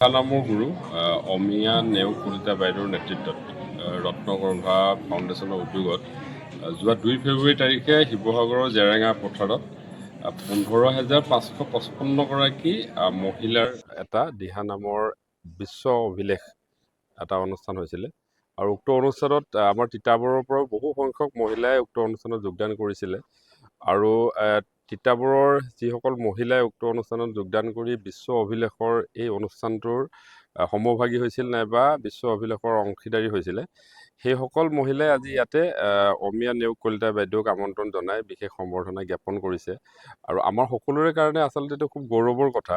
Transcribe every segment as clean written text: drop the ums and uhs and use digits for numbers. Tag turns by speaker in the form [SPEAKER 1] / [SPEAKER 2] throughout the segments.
[SPEAKER 1] নামৰ গুৰু অমিয়া নেওগ কলিতা বাইদেউৰ নেতৃত্বত ৰত্নগৰ্ভা ফাউণ্ডেশ্যনৰ উদ্যোগত যোৱা 2 ফেব্ৰুৱাৰী তাৰিখে শিৱসাগৰৰ জেৰেঙা পথাৰত 15,555 গৰাকী মহিলাৰ এটা দিহানামৰ বিশ্ব অভিলেখ এটা অনুষ্ঠান হৈছিলে আৰু উক্ত অনুষ্ঠানত আমাৰ তিতাবৰৰ পৰাও বহু সংখ্যক মহিলাই উক্ত অনুষ্ঠানত যোগদান কৰিছিলে আৰু তিতাবৰৰ যিসকল মহিলাই উক্ত অনুষ্ঠানত যোগদান কৰি বিশ্ব অভিলেখৰ এই অনুষ্ঠানটোৰ সমভাগী হৈছিল নাইবা বিশ্ব অভিলেখৰ অংশীদাৰী হৈছিলে সেইসকল মহিলাই আজি ইয়াতে অমিয়া নেওগ কলিতা বাইদেউক আমন্ত্ৰণ জনাই বিশেষ সম্বৰ্ধনা জ্ঞাপন কৰিছে আৰু আমাৰ সকলোৰে কাৰণে আচলতে এইটো খুব গৌৰৱৰ কথা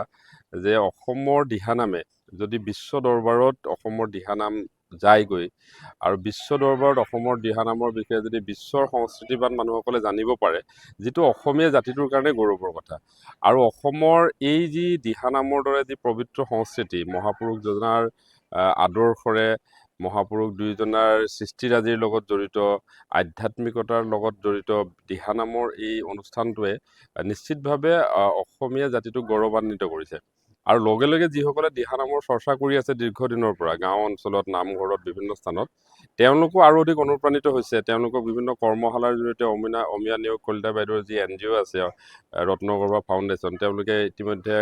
[SPEAKER 1] যে অসমৰ দিহানামে যদি বিশ্ব দৰবাৰত অসমৰ দিহানাম যায়গৈ আৰু বিশ্ব দৰবাৰত অসমৰ দিহানামৰ বিষয়ে যদি বিশ্বৰ সংস্কৃতিবান মানুহসকলে জানিব পাৰে যিটো অসমীয়া জাতিটোৰ কাৰণে গৌৰৱৰ কথা আৰু অসমৰ এই যি দিহানামৰ দৰে যি পবিত্ৰ সংস্কৃতি মহাপুৰুষজনাৰ আদৰ্শৰে মহাপুৰুষ দুইজনাৰ সৃষ্টিৰাজিৰ লগত জড়িত আধ্যাত্মিকতাৰ লগত জড়িত দিহানামৰ এই অনুষ্ঠানটোৱে নিশ্চিতভাৱে অসমীয়া জাতিটোক গৌৰৱান্বিত কৰিছে আৰু লগে লগে যিসকলে দিহানামৰ চৰ্চা কৰি আছে দীৰ্ঘদিনৰ পৰা গাঁও অঞ্চলত নামঘৰত বিভিন্ন স্থানত তেওঁলোকো আৰু অধিক অনুপ্ৰাণিত হৈছে তেওঁলোকক বিভিন্ন কৰ্মশালাৰ জৰিয়তে অমিয়া নেওগ কলিতা বাইদেউৰ যি NGO আছে ৰত্নগৰ্ভা ফাউণ্ডেশ্যন তেওঁলোকে ইতিমধ্যে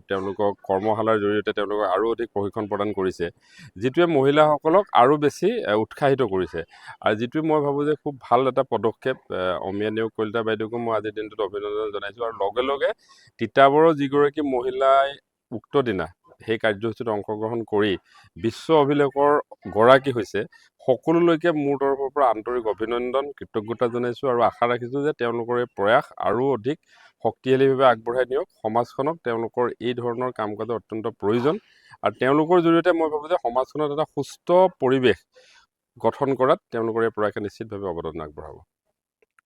[SPEAKER 1] তেওঁলোকক কৰ্মশালাৰ জৰিয়তে তেওঁলোকক আৰু অধিক প্ৰশিক্ষণ প্ৰদান কৰিছে যিটোৱে মহিলাসকলক আৰু বেছি উৎসাহিত কৰিছে আৰু যিটোৱে মই ভাবোঁ যে খুব ভাল এটা পদক্ষেপ অমিয়া নেওগ কলিতা বাইদেউকো মই আজিৰ দিনটোত অভিনন্দন জনাইছোঁ আৰু লগে লগে তিতাবৰৰ যিগৰাকী মহিলাই উক্ত দিনা সেই কাৰ্যসূচীত অংশগ্ৰহণ কৰি বিশ্ব অভিলেখৰ গৰাকী হৈছে সকলোলৈকে মোৰ তৰফৰ পৰা আন্তৰিক অভিনন্দন কৃতজ্ঞতা জনাইছোঁ আৰু আশা ৰাখিছোঁ যে তেওঁলোকৰ এই প্ৰয়াস আৰু অধিক শক্তিশালীভাৱে আগবঢ়াই নিয়ক সমাজখনক তেওঁলোকৰ এই ধৰণৰ কাম কাজৰ অত্যন্ত প্ৰয়োজন আৰু তেওঁলোকৰ জৰিয়তে মই ভাবোঁ যে সমাজখনত এটা সুস্থ পৰিৱেশ গঠন কৰাত তেওঁলোকৰ এই প্ৰয়াসে নিশ্চিতভাৱে অৱদান আগবঢ়াব